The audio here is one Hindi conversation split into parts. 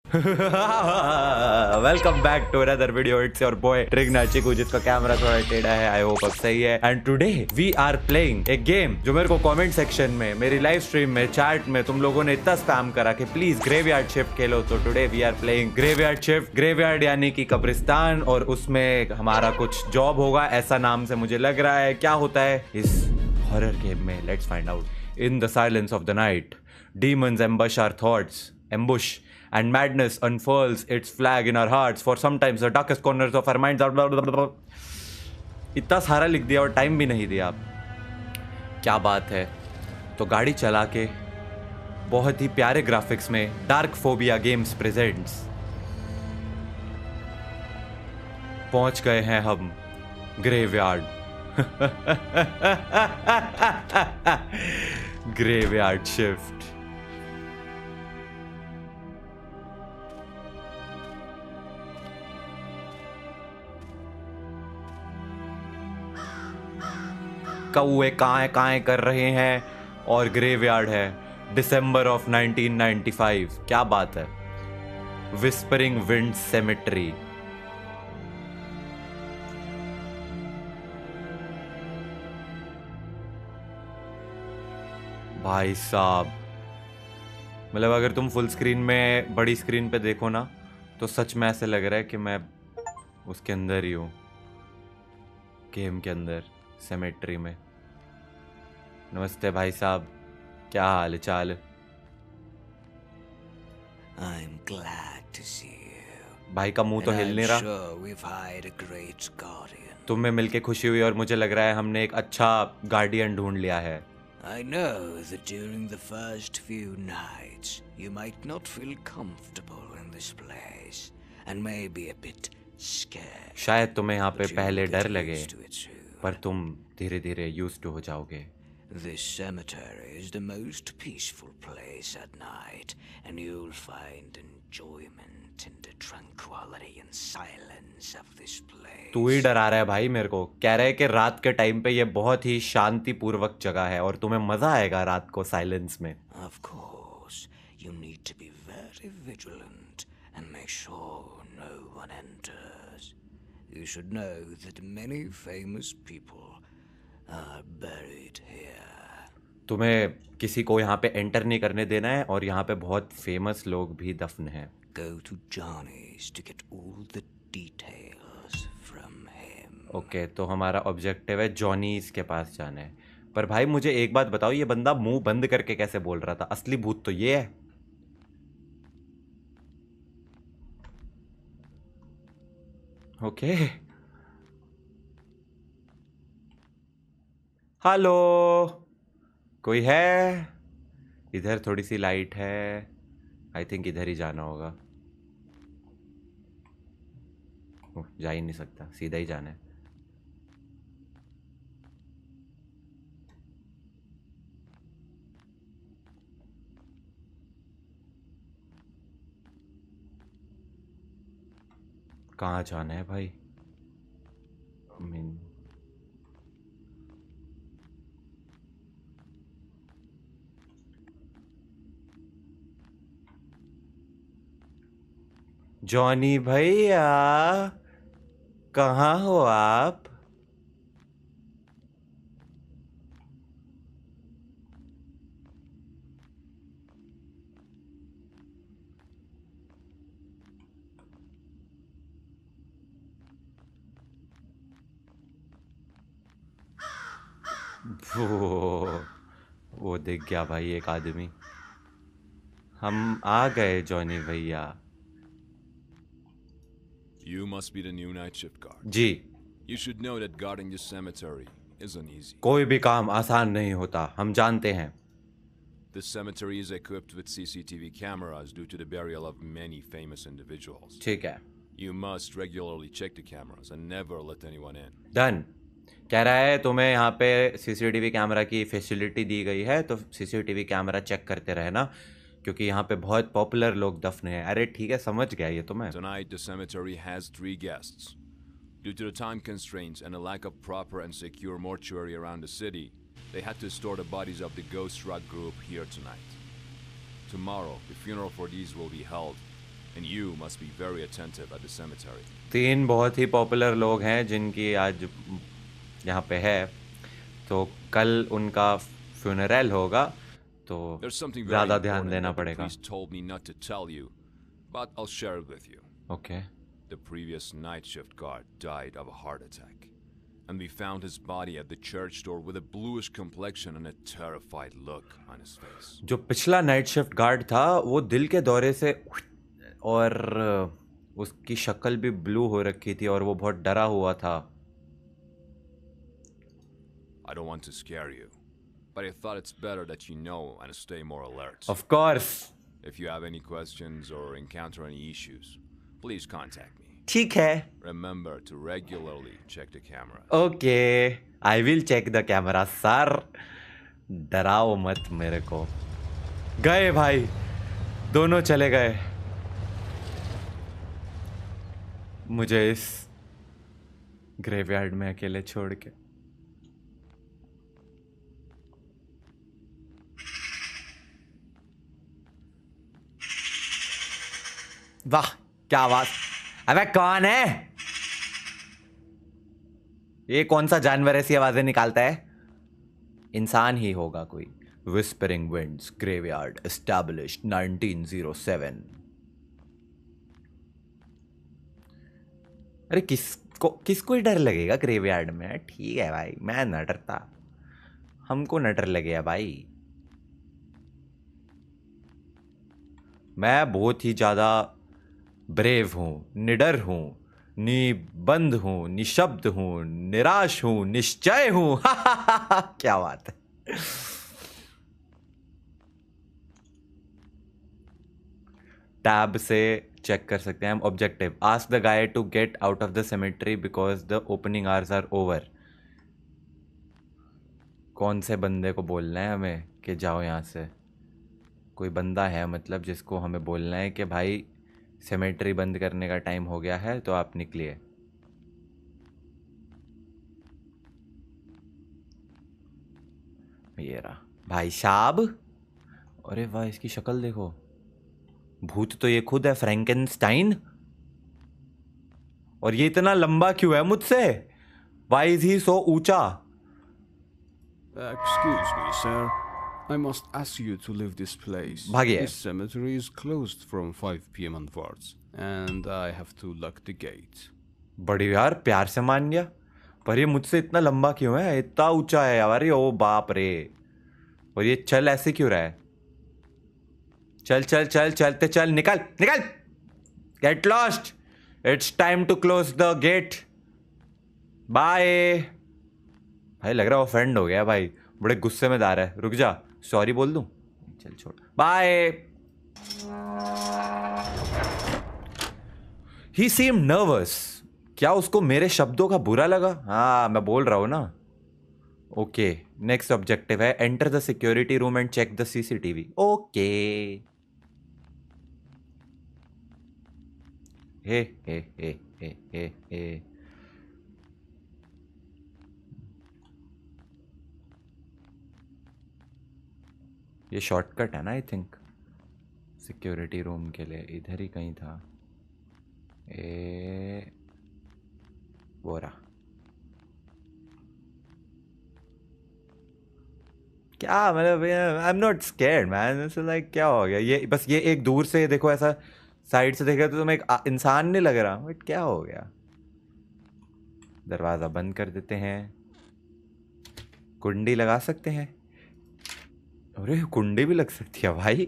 Welcome back to another video. It's your boy ट्रिग्ना चिकू, जिसका कैमरा थोड़ा टेढ़ा है। आई होप अब सही है। And today we are playing a game जो मेरे को कमेंट सेक्शन में, मेरी लाइव स्ट्रीम में, चैट में तुम लोगों ने इतना स्पैम करा कि प्लीज ग्रेवयार्ड शिफ्ट खेलो। तो today we are playing graveyard shift. Graveyard यानी कि कब्रिस्तान, और उसमें हमारा कुछ जॉब होगा, ऐसा नाम से मुझे लग रहा है। क्या होता है इस हॉरर गेम में, let's find out. In the silence of the night demons ambush our thoughts, and madness unfurls its flag in our hearts. For sometimes the darkest corners of our minds are blah, blah, blah, blah. इतना सारा लिख दिया और टाइम भी नहीं दिया। आप क्या बात है। तो गाड़ी चला के बहुत ही प्यारे ग्राफिक्स में डार्क फोबिया गेम्स प्रेजेंट्स पहुंच गए हैं हम ग्रेवयार्ड। Graveyard shift. कौए काएं काएं कर रहे हैं और ग्रेवयार्ड है। December of 1995। क्या बात है। Whispering wind cemetery. भाई साहब, मतलब अगर तुम फुल स्क्रीन में, बड़ी स्क्रीन पे देखो ना, तो सच में ऐसे लग रहा है कि मैं उसके अंदर ही हूँ, गेम के अंदर, सेमेट्री में। नमस्ते भाई साहब, क्या हाल चाल? I'm glad to see you. भाई का मुंह तो हिल नहीं रहा। Sure we've hired a great guardian. तुम्हें मिलके खुशी हुई और मुझे लग रहा है हमने एक अच्छा गार्डियन ढूंढ लिया है। I know that during the first few nights you might not feel comfortable in this place and may be a bit scared. शायद तुम्हें यहाँ पे But पहले you'll डर get लगे, used to it soon. पर तुम धीरे धीरे यूज्ड टू हो जाओगे। This cemetery is the most peaceful place at night, and you'll find enjoyment in the tranquility and silence of this place. तू ही डरा रहा है भाई मेरे को। कह रहा है कि रात के टाइम पे ये बहुत ही शांतिपूर्वक जगह है और तुम्हें मजा आएगा रात को साइलेंस में। Of course, you need to be very vigilant and make sure no one enters. You should know that many famous people are buried here. तुम्हें किसी को यहाँ पे एंटर नहीं करने देना है, और यहाँ पे बहुत फेमस लोग भी दफन हैं। Go to Johnny's to get all the details from him. Okay, तो हमारा ऑब्जेक्टिव है जॉनीज के पास जाना है। पर भाई मुझे एक बात बताओ, ये बंदा मुंह बंद करके कैसे बोल रहा था? असली भूत तो ये है। ओके, हेलो, कोई है इधर? थोड़ी सी लाइट है। आई थिंक इधर ही जाना होगा। ओह, जा ही नहीं सकता, सीधा ही जाना है। कहाँ जाना है भाई? जॉनी भैया, कहाँ हो आप? वो दिख गया भाई एक आदमी। हम आ गए जॉनी भैया। You must be the new night shift guard. Ji. You should know that guarding this cemetery isn't easy. कोई भी काम आसान नहीं होता, हम जानते हैं। This cemetery is equipped with CCTV cameras due to the burial of many famous individuals. ठीक है, You must regularly check the cameras and never let anyone in. Done. कह रहा है तुम्हें यहाँ पे सीसीटीवी कैमरा की फैसिलिटी दी गई है, तो सीसीटीवी कैमरा चेक करते रहना, क्योंकि यहाँ पे बहुत पॉपुलर लोग दफन हैं। अरे ठीक है, समझ गया ये तो मैं। Tonight, the cemetery has 3 guests. Due to the time constraints and a lack of proper and secure mortuary around the city, they had to store the bodies of the Ghost Rock group here tonight. Tomorrow, the funeral for these will be held, And you must be very attentive at the cemetery. 3 बहुत ही पॉपुलर लोग हैं जिनकी आज यहाँ पे है, तो कल उनका फ्यूनरल होगा, तो There's something very ज़्यादा ध्यान important देना that the पड़ेगा. priest told me not to tell you, but I'll share it with you. Okay. The previous night shift guard died of a heart attack, and we found his body at the church door with a bluish complexion and a terrified look on his face. जो पिछला नाइट शिफ्ट गार्ड था वो दिल के दौरे से, और उसकी शक्ल भी ब्लू हो रखी थी और वो बहुत डरा हुआ था. I don't want to scare you, but I thought it's better that you know and stay more alert. Of course. If you have any questions or encounter any issues, please contact me. ठीक है. Remember to regularly check the cameras. Okay, I will check the camera, sir. डराओ मत मेरे को. गए भाई, दोनों चले गए. मुझे इस ग्रेवयार्ड में अकेले छोड़ के. वाह क्या आवाज. अबे कौन है ये? कौन सा जानवर ऐसी आवाजें निकालता है? इंसान ही होगा कोई. Whispering winds graveyard established 1907. अरे किसको ही डर लगेगा ग्रेवयार्ड में? ठीक है भाई, मैं न डरता, हमको न डर लगेगा भाई. मैं बहुत ही ज्यादा ब्रेव हूं, निडर हूं, निबंध हूं, निशब्द हूं, निराश हूं, निश्चय हूं. क्या बात है. टैब से चेक कर सकते हैं हम. Objective: ask the guy to get out of the cemetery because the opening hours are over. कौन से बंदे को बोलना है हमें कि जाओ यहाँ से? कोई बंदा है मतलब जिसको हमें बोलना है कि भाई सेमेट्री बंद करने का टाइम हो गया है, तो आप निकलिए. ये रहा भाई साहब. अरे वाह, इसकी शक्ल देखो. भूत तो ये खुद है, फ्रैंकेनस्टाइन. और ये इतना लंबा क्यों है मुझसे? वाई इज ही सो ऊंचा? Excuse me, sir. I must ask you to leave this place. भागिए. This cemetery is closed from 5 p.m. onwards, and I have to lock the gate. बड़ी यार, प्यार से मान गया. पर ये मुझसे इतना लंबा क्यों है? इतना ऊंचा है यार. ओ बाप रे. और ये चल ऐसे क्यों रहा है? चल चल चल, चलते चल, निकल निकल. Get lost. It's time to close the gate. Bye. भाई लग रहा है ऑफेंड हो गया भाई. बड़े गुस्से में दार है. रुक जा, सॉरी बोल दूं. चल छोड़. बाय. ही सीम नर्वस. क्या उसको मेरे शब्दों का बुरा लगा? हाँ, मैं बोल रहा हूं ना. ओके, नेक्स्ट ऑब्जेक्टिव है enter the security room and check the CCTV. Okay. Hey hey hey hey hey hey. ये शॉर्टकट है ना आई थिंक सिक्योरिटी रूम के लिए. इधर ही कहीं था. वो रहा. क्या मतलब, I am not scared man. Like क्या हो गया? ये बस ये एक दूर से देखो, ऐसा साइड से देखा तो तुम्हें एक इंसान नहीं लग रहा. बट क्या हो गया? दरवाजा बंद कर देते हैं. कुंडी लगा सकते हैं. अरे कुंडी भी लग सकती है भाई.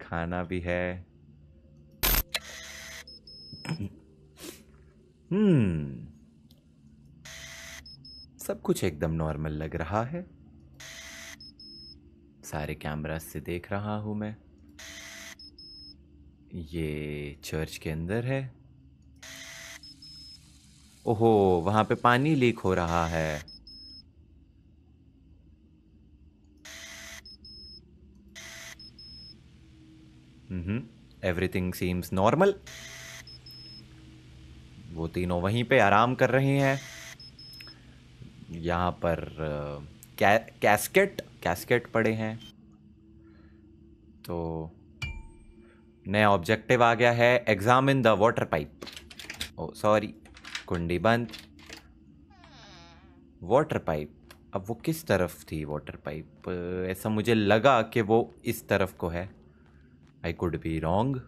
खाना भी है. सब कुछ एकदम नॉर्मल लग रहा है. सारे कैमरा से देख रहा हूं मैं. ये चर्च के अंदर है. ओहो, वहां पे पानी लीक हो रहा है. Everything seems normal. वो तीनों वहीं पे आराम कर रहे हैं. यहाँ पर कैस्केट पड़े हैं. तो नया ऑब्जेक्टिव आ गया है, examine the water pipe. Oh sorry, कुंडी बंद। वाटर पाइप, अब वो किस तरफ थी वाटर पाइप? ऐसा मुझे लगा कि वो इस तरफ को है। I could be wrong,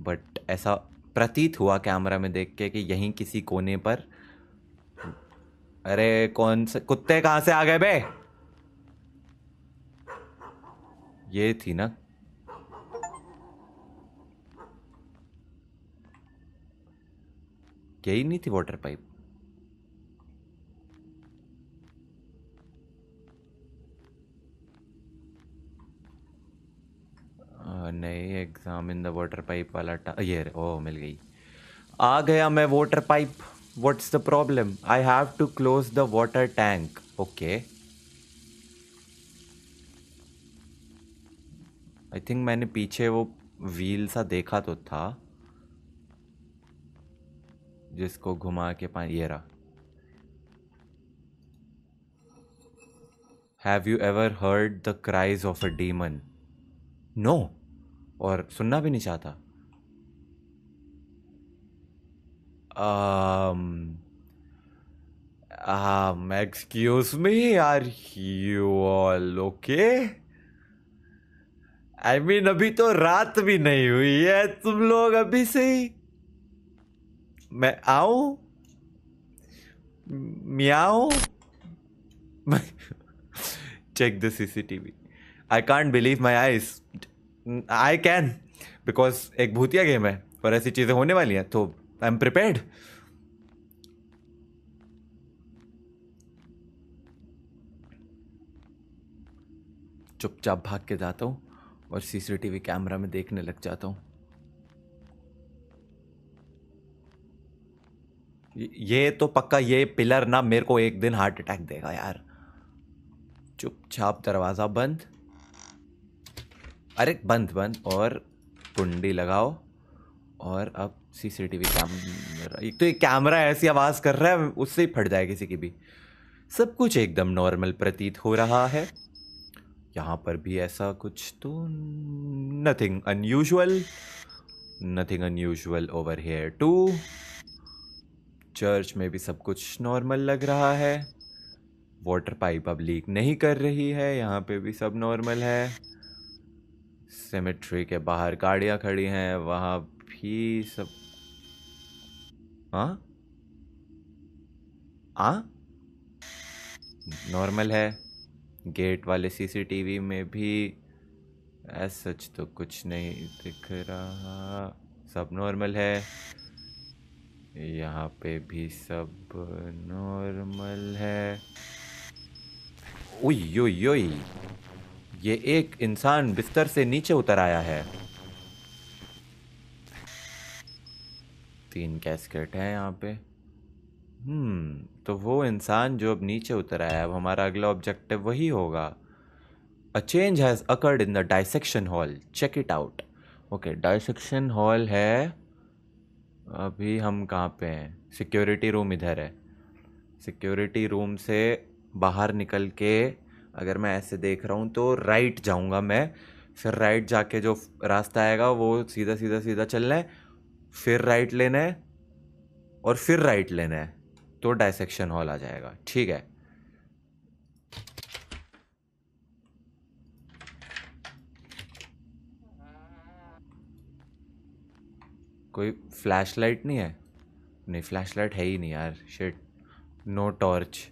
but ऐसा प्रतीत हुआ कैमरा में देख के कि यहीं किसी कोने पर। अरे कौन से कुत्ते कहाँ से आ गए बे? ये थी ना? यही नहीं थी वाटर पाइप? नहीं, एग्जामिन द वाटर पाइप वाला ये ओ मिल गई। आ गया मैं water pipe. What's the problem? I have to close the water tank. Okay, I think मैंने पीछे वो व्हील सा देखा तो था जिसको घुमा के पानी। ये रहा। Have you ever heard the cries of a demon? No, और सुनना भी नहीं चाहता। Excuse me, are you all okay? I mean अभी तो रात भी नहीं हुई है, तुम लोग अभी से ही। मैं आऊं? Meow? Check the CCTV. I can't believe my eyes. I can, because एक भूतिया गेम है और ऐसी चीजें होने वाली हैं, तो आई एम प्रिपेयर्ड। चुपचाप भाग के जाता हूँ और सीसीटीवी कैमरा में देखने लग जाता हूँ। ये तो पक्का ये पिलर ना मेरे को एक दिन हार्ट अटैक देगा यार। चुपचाप दरवाजा बंद। अरे बंद बंद, और कुंडी लगाओ। और अब सीसीटीवी कैमरा, एक तो ये कैमरा ऐसी आवाज कर रहा है उससे ही फट जाए किसी की भी। सब कुछ एकदम नॉर्मल प्रतीत हो रहा है। यहाँ पर भी ऐसा कुछ तो nothing unusual, nothing unusual over here too. Church में भी सब कुछ नॉर्मल लग रहा है। वाटर पाइप अब लीक नहीं कर रही है, यहाँ पे भी सब नॉर्मल है। सेमेट्री के बाहर गाड़ियाँ खड़ी हैं, वहाँ भी सब हाँ नॉर्मल है। गेट वाले सीसीटीवी में भी सच तो कुछ नहीं दिख रहा, सब नॉर्मल है। यहाँ पे भी सब नॉर्मल है। उई उई उई, ये एक इंसान बिस्तर से नीचे उतर आया है। 3 कैस्केट है यहाँ पे। तो वो इंसान जो अब नीचे उतर आया है, अब हमारा अगला ऑब्जेक्टिव वही होगा। A change has occurred in the dissection hall, check it out. Okay, dissection hall है। अभी हम कहाँ पे हैं? सिक्योरिटी रूम इधर है। सिक्योरिटी रूम से बाहर निकल के अगर मैं ऐसे देख रहा हूँ तो राइट जाऊँगा मैं, फिर राइट जाके जो रास्ता आएगा वो सीधा सीधा सीधा चलना है, फिर राइट लेना है और फिर राइट लेना है, तो डाइसेक्शन हॉल आ जाएगा। ठीक है, कोई फ्लैशलाइट नहीं है? नहीं, फ्लैशलाइट है ही नहीं यार, shit. No torch,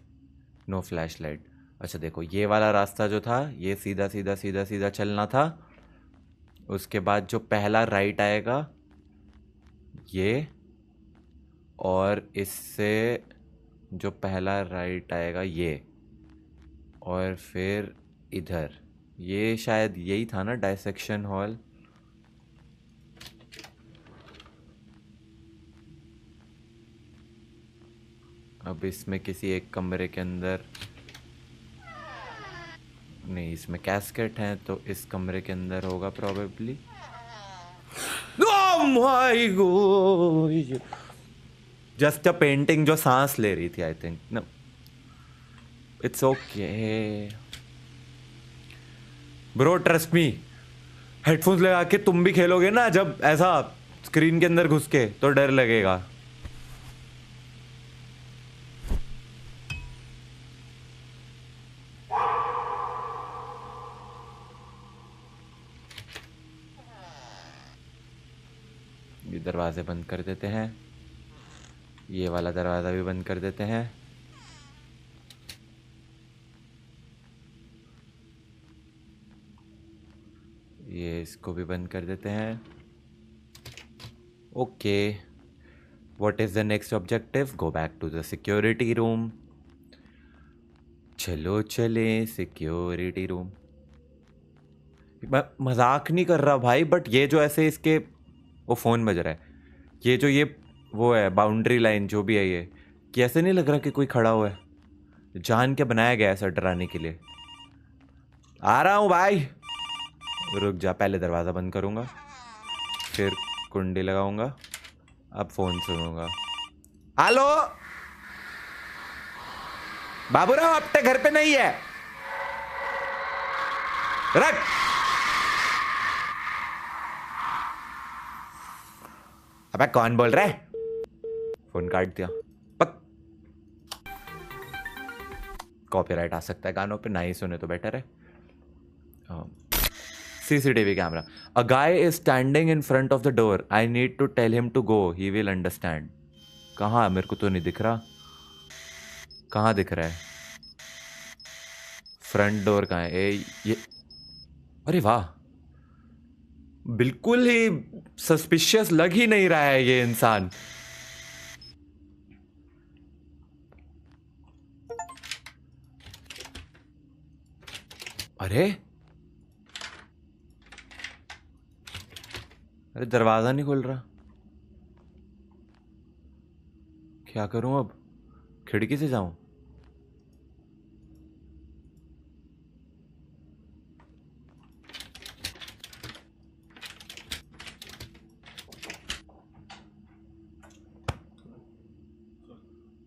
no flashlight. अच्छा देखो, ये वाला रास्ता जो था ये सीधा सीधा सीधा सीधा चलना था। उसके बाद जो पहला राइट आएगा ये, और इससे जो पहला राइट आएगा ये, और फिर इधर। ये शायद यही था ना डाइसेक्शन हॉल। अब इसमें किसी एक कमरे के अंदर नहीं, इसमें कैस्केट हैं तो इस कमरे के अंदर होगा probably. Oh my god, just a painting जो सांस ले रही थी, I think. No, it's okay bro, trust me. Headphones लगा के तुम भी खेलोगे ना जब ऐसा स्क्रीन के अंदर घुस के, तो डर लगेगा। ये दरवाजे बंद कर देते हैं, ये वाला दरवाजा भी बंद कर देते हैं। ये इसको भी बंद कर देते हैं। Okay, what is the next objective? Go back to the security room. चलो चले सिक्योरिटी रूम। मैं मजाक नहीं कर रहा भाई, बट ये जो ऐसे इसके वो फ़ोन बज रहा है, ये जो ये वो है बाउंड्री लाइन जो भी है, ये कि ऐसे नहीं लग रहा कि कोई खड़ा हुआ है, जान के बनाया गया है ऐसा डराने के लिए। आ रहा हूँ भाई, रुक जा, पहले दरवाज़ा बंद करूँगा, फिर कुंडी लगाऊंगा, अब फ़ोन सुनूंगा। हेलो बाबूराव, अपने घर पे नहीं है, रख। अबे कौन बोल रहा है? फोन काट दिया। पक, कॉपीराइट आ सकता है गानों पे, ना ही सुने तो बेटर है। CCTV camera. A guy is standing in front of the door, I need to tell him to go, he will understand. कहाँ? मेरे को तो नहीं दिख रहा। कहाँ दिख रहा है? फ्रंट डोर कहाँ है? ये अरे वाह, बिल्कुल ही सस्पिशियस लग ही नहीं रहा है ये इंसान। अरे अरे दरवाजा नहीं खुल रहा, क्या करूं अब? खिड़की से जाऊं?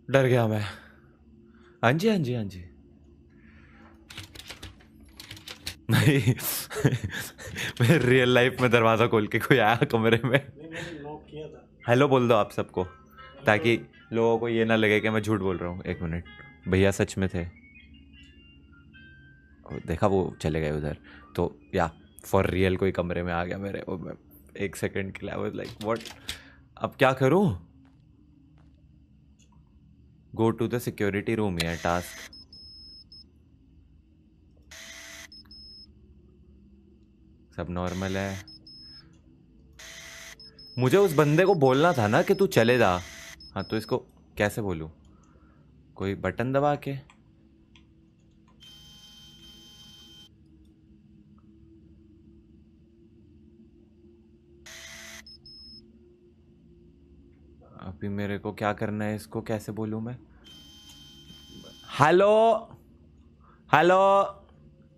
डर गया मैं। हाँ जी हाँ जी हाँ जी। नहीं मैं रियल लाइफ में दरवाजा खोल के कोई आया कमरे में? हेलो बोल दो आप सबको, ताकि लोगों को ये ना लगे कि मैं झूठ बोल रहा हूँ। एक मिनट, भैया सच में थे। देखा, वो चले गए उधर। तो या फॉर रियल कोई कमरे में आ गया मेरे। मैं एक सेकंड के लिए आई वाज लाइक व्हाट, अब क्या करूँ? Go to the security room है टास्क। सब नॉर्मल है। मुझे उस बंदे को बोलना था ना कि तू चले जा। हाँ, तो इसको कैसे बोलूँ? कोई बटन दबा के? अभी मेरे को क्या करना है? इसको कैसे बोलूँ मैं? Hello hello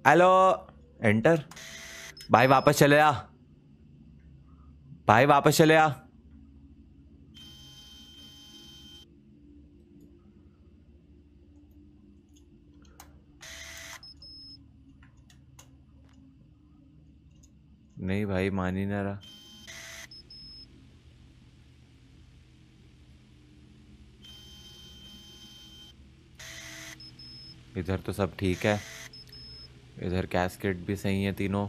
hello, enter. भाई वापस चले आ, भाई वापस चले आ। नहीं भाई, मान ही ना रहा। इधर तो सब ठीक है, इधर कैस्केट भी सही है तीनों।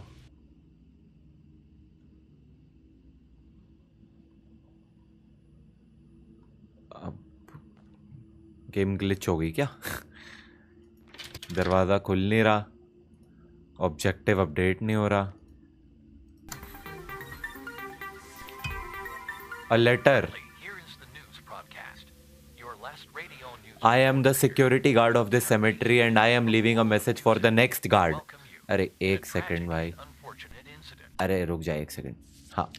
अब गेम ग्लिच हो गई क्या? दरवाज़ा खुल नहीं रहा, ऑब्जेक्टिव अपडेट नहीं हो रहा। A letter. I am the security guard of this cemetery and I am leaving a message for the next guard. अरे एक सेकंड भाई, अरे रुक जाए एक सेकंड। हाँ,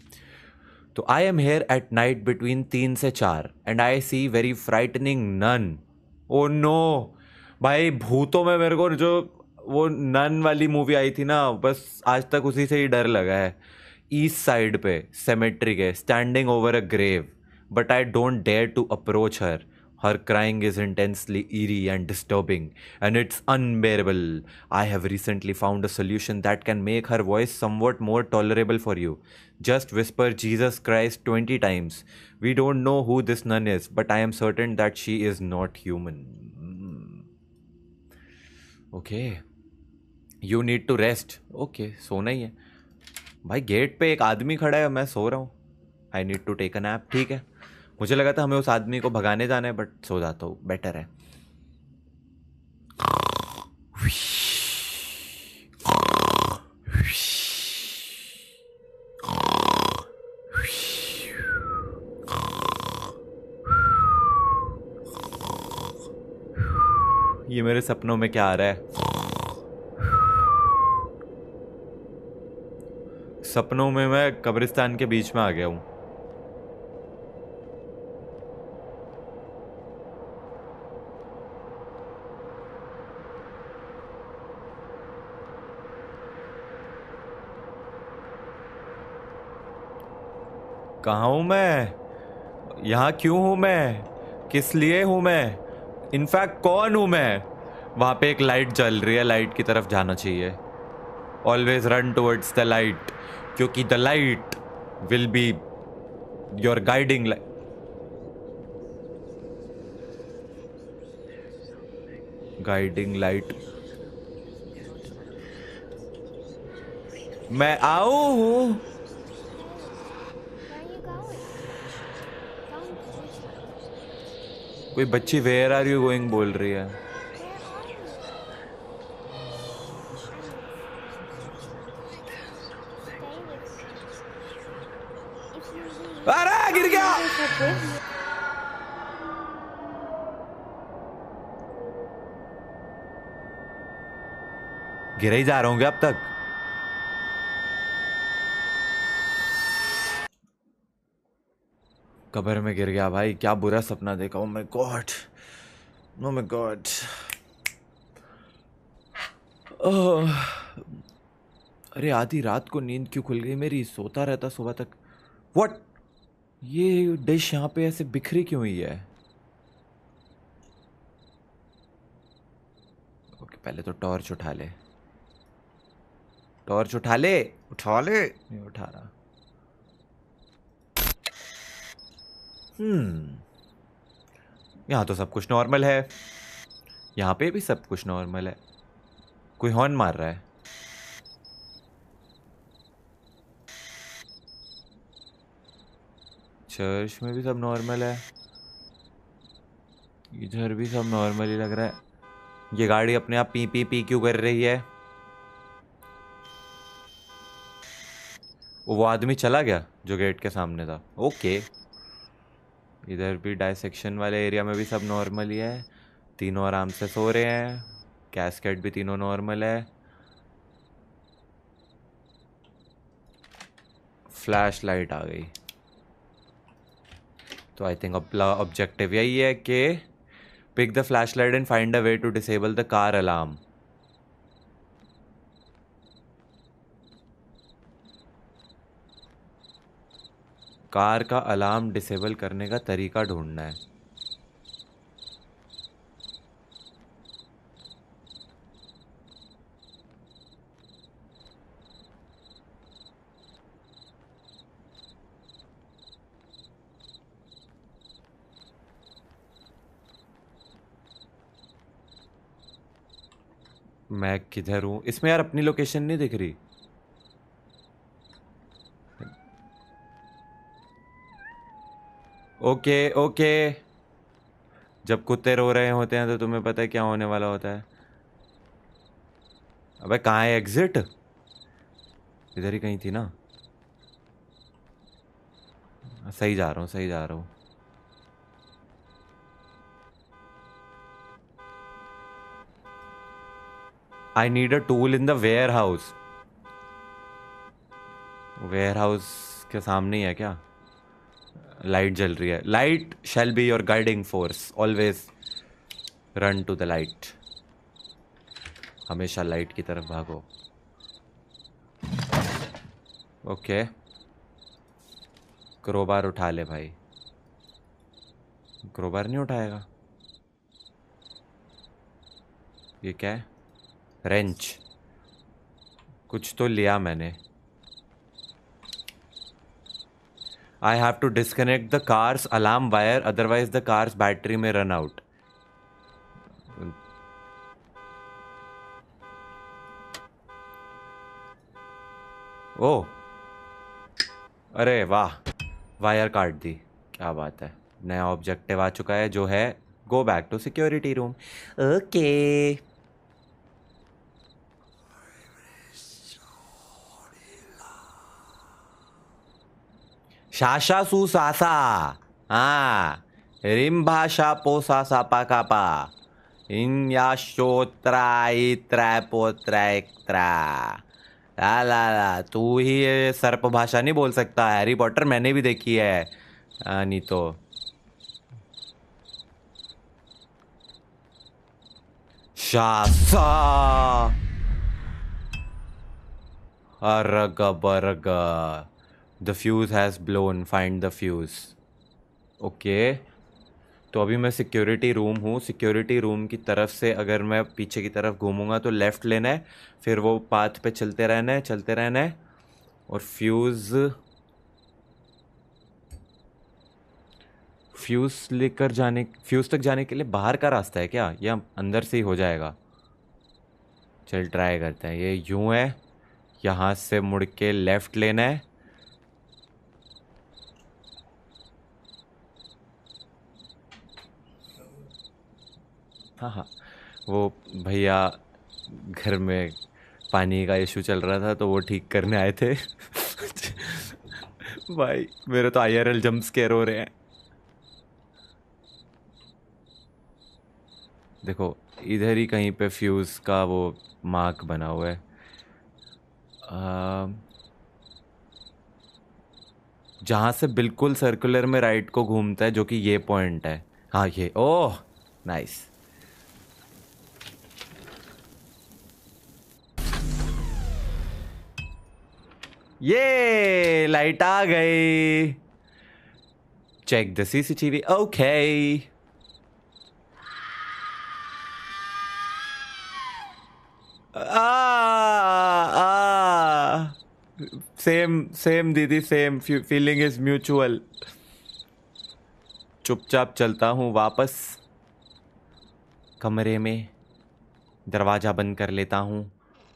तो I am here at night between 3 से 4 and I see very frightening nun. Oh no भाई, भूतों में मेरे को जो वो नन वाली मूवी आई थी ना, बस आज तक उसी से ही डर लगा है। ईस्ट साइड पे सेमेट्री के, standing over a grave, but I don't dare to approach her. Her crying is intensely eerie and disturbing, and it's unbearable. I have recently found a solution that can make her voice somewhat more tolerable for you. Just whisper Jesus Christ 20 times. We don't know who this nun is, but I am certain that she is not human. Okay. You need to rest. Okay, सोना ही है भाई. गेट पे एक आदमी खड़ा है, मैं सो रहा हूँ. I need to take a nap. ठीक है, मुझे लगा था हमें उस आदमी को भगाने जाना है, बट सो जाता हूँ, बेटर है. ये मेरे सपनों में क्या आ रहा है? सपनों में मैं कब्रिस्तान के बीच में आ गया हूँ. कहाँ हूँ मैं? यहाँ क्यों हूँ मैं? किस लिए हूँ मैं? इनफैक्ट कौन हूँ मैं? वहाँ पे एक लाइट जल रही है, लाइट की तरफ जाना चाहिए. Always run towards the light, क्योंकि the light will be your guiding light. Guiding light. मैं आऊँ हूँ. कोई बच्ची वेयर आर यू गोइंग बोल रही है. अरे गिर गया. गिरा ही जा रहा हूँ अब तक. कब्र में गिर गया भाई. क्या बुरा सपना देखा. ओह my God, oh my God. अरे आधी रात को नींद क्यों खुल गई मेरी? सोता रहता सुबह तक. व्हाट? ये डिश यहाँ पे ऐसे बिखरी क्यों हुई है? ओके, पहले तो टॉर्च उठा ले. टॉर्च उठा ले. उठा ले. नहीं उठा रहा. यहाँ तो सब कुछ नॉर्मल है. यहाँ पे भी सब कुछ नॉर्मल है. कोई हॉर्न मार रहा है. चर्च में भी सब नॉर्मल है. इधर भी सब नॉर्मल ही लग रहा है. ये गाड़ी अपने आप पी पी पी क्यों कर रही है? वो आदमी चला गया जो गेट के सामने था. ओके. इधर भी डायसेक्शन वाले एरिया में भी सब नॉर्मल ही है. तीनों आराम से सो रहे हैं. कैस्केट भी तीनों नॉर्मल है. फ्लैश लाइट आ गई. तो आई थिंक ऑब्जेक्टिव यही है कि pick the flashlight and find a way to disable the car alarm. Car का अलार्म डिसेबल करने का तरीका ढूंढना है. मैं किधर हूँ? इसमें यार अपनी लोकेशन नहीं दिख रही. Okay okay. जब कुत्ते रो रहे होते हैं तो तुम्हें पता है क्या होने वाला होता है. अबे कहाँ है एग्जिट? इधर ही कहीं थी ना. सही जा रहा हूँ, सही जा रहा हूँ. I need a tool in the warehouse. Warehouse के सामने ही है क्या? लाइट जल रही है. Light shall be your guiding force. Always run to the light. हमेशा लाइट की तरफ भागो. ओके. क्रोबार उठा ले भाई. क्रोबार नहीं उठाएगा। ये क्या है? रेंच। कुछ तो लिया मैंने। I have to disconnect the car's alarm wire, otherwise the car's battery may run out. ओ, अरे वाह, वायर काट दी। क्या बात है। नया ऑब्जेक्टिव आ चुका है जो है go back to security room. Okay. शाशा सु सासा। हाँ, रिम भाषा पोसा सापा कापा इन या शोत्रा इत्रा पोत्रा एक्त्रा। ला ला ला, तू ही ये सर्प भाषा नहीं बोल सकता। हैरी पॉटर मैंने भी देखी है। नहीं तो शासा। अर्ग बर्ग। The fuse has blown, find the fuse. Okay, तो अभी मैं सिक्योरिटी रूम हूँ। सिक्योरिटी रूम की तरफ से अगर मैं पीछे की तरफ घूमूंगा तो लेफ़्ट लेना है, फिर वो पाथ पे चलते रहना है, चलते रहना है। और फ्यूज़ फ्यूज़ तक जाने के लिए बाहर का रास्ता है क्या, या अंदर से ही हो जाएगा? चल ट्राई करते हैं। ये यूं है, यहाँ से मुड़ के लेफ़्ट लेना है। हाँ हाँ, वो भैया घर में पानी का इशू चल रहा था तो वो ठीक करने आए थे। भाई मेरे तो IRL जंप स्केयर हो रहे हैं। देखो इधर ही कहीं पे फ्यूज़ का वो मार्क बना हुआ है। जहाँ से बिल्कुल सर्कुलर में राइट को घूमता है, जो कि ये पॉइंट है। हाँ ये, ओह नाइस। ये लाइट आ गई। Check the CCTV। Okay, same same दीदी, सेम फीलिंग इज म्यूचुअल। चुपचाप चलता हूँ वापस कमरे में, दरवाज़ा बंद कर लेता हूँ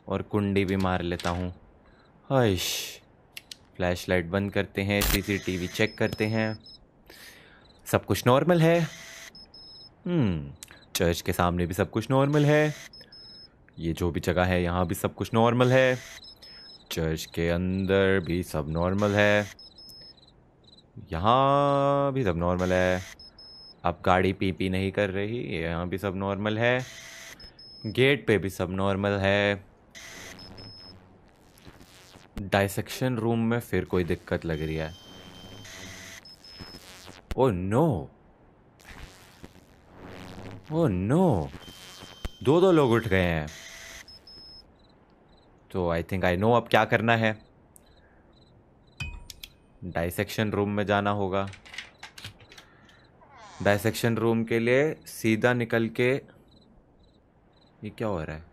और कुंडी भी मार लेता हूँ। हश, फ्लैश लाइट बंद करते हैं, CCTV चेक करते हैं, सब कुछ नॉर्मल है। चर्च के सामने भी सब कुछ नॉर्मल है। ये जो भी जगह है यहाँ भी सब कुछ नॉर्मल है। चर्च के अंदर भी सब नॉर्मल है। यहाँ भी सब नॉर्मल है। अब गाड़ी पी पी नहीं कर रही, यहाँ भी सब नॉर्मल है। गेट पे भी सब नॉर्मल है। डाइसेक्शन रूम में फिर कोई दिक्कत लग रही है। ओह नो, ओह नो, दो लोग उठ गए हैं। तो आई थिंक आई नो अब क्या करना है। डाइसेक्शन रूम में जाना होगा। डाइसेक्शन रूम के लिए सीधा निकल के, ये क्या हो रहा है?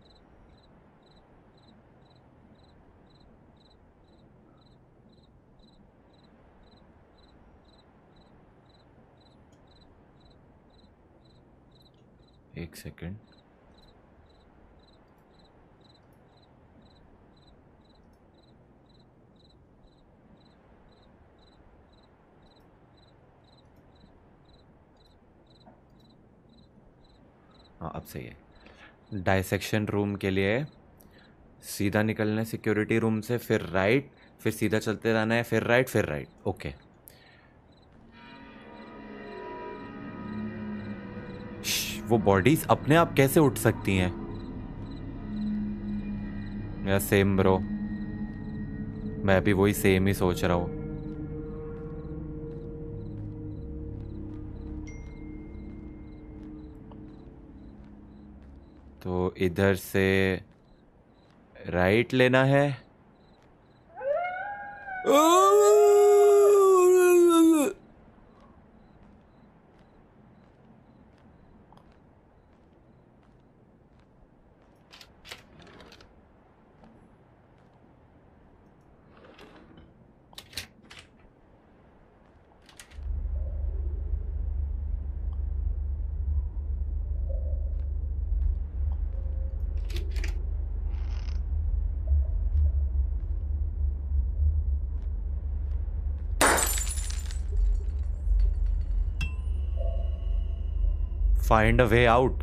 एक सेकेंड। हाँ अब सही है। डाइसेक्शन रूम के लिए सीधा निकलना है सिक्योरिटी रूम से, फिर राइट, फिर सीधा चलते रहना है, फिर राइट, फिर राइट। ओके। वो बॉडीज अपने आप कैसे उठ सकती हैं? या सेम ब्रो, मैं भी वही सेम ही सोच रहा हूँ। तो इधर से राइट लेना है। Find a way out.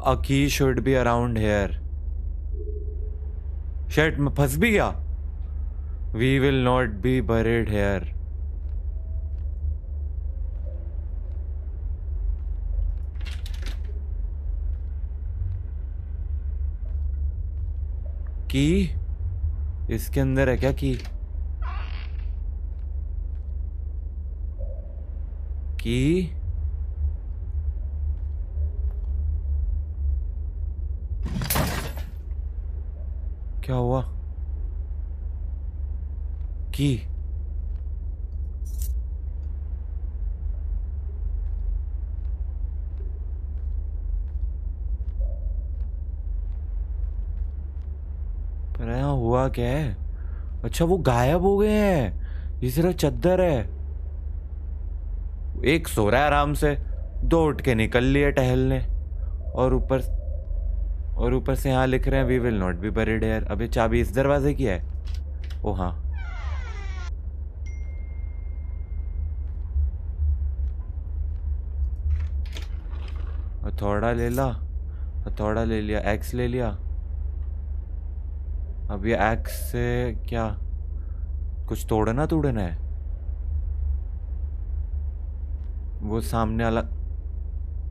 A key should be around here. Shit, मैं फंस भी गया. We will not be buried here. की इसके अंदर है क्या की? की क्या हुआ? की पर यहाँ हुआ क्या है? अच्छा वो गायब हो गए हैं. ये सिर्फ चद्दर है. एक सो रहा है आराम से, दो उठ के निकल लिए टहलने, और ऊपर से यहाँ लिख रहे हैं we will not be buried here. अबे चाबी इस दरवाजे की है. ओ हाँ, हथौड़ा ले ला. हथौड़ा ले लिया, एक्स ले लिया. अब ये एक्स से क्या कुछ तोड़ना है? वो सामने वाला.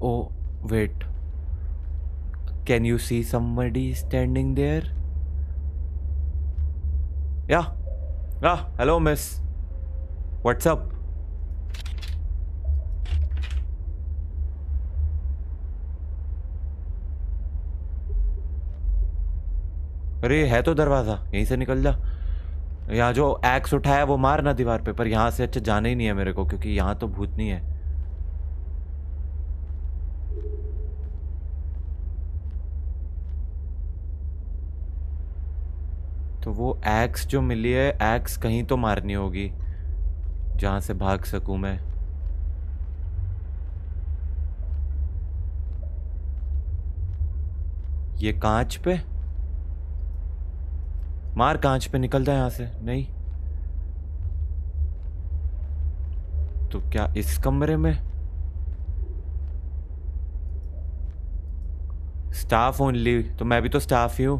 Oh wait, can you see somebody standing there? Yeah, hello miss, what's up? अरे है तो दरवाजा, यहीं से निकल जा. यहाँ जो एक्स उठाया वो मार ना दीवार पे. पर यहाँ से अच्छा जाना ही नहीं है मेरे को, क्योंकि यहाँ तो भूत नहीं है. तो वो एक्स जो मिली है, एक्स कहीं तो मारनी होगी जहां से भाग सकूं मैं. ये कांच पे मार, कांच पे निकल जाए यहां से. नहीं तो क्या इस कमरे में? स्टाफ ओनली, तो मैं भी तो स्टाफ ही हूं.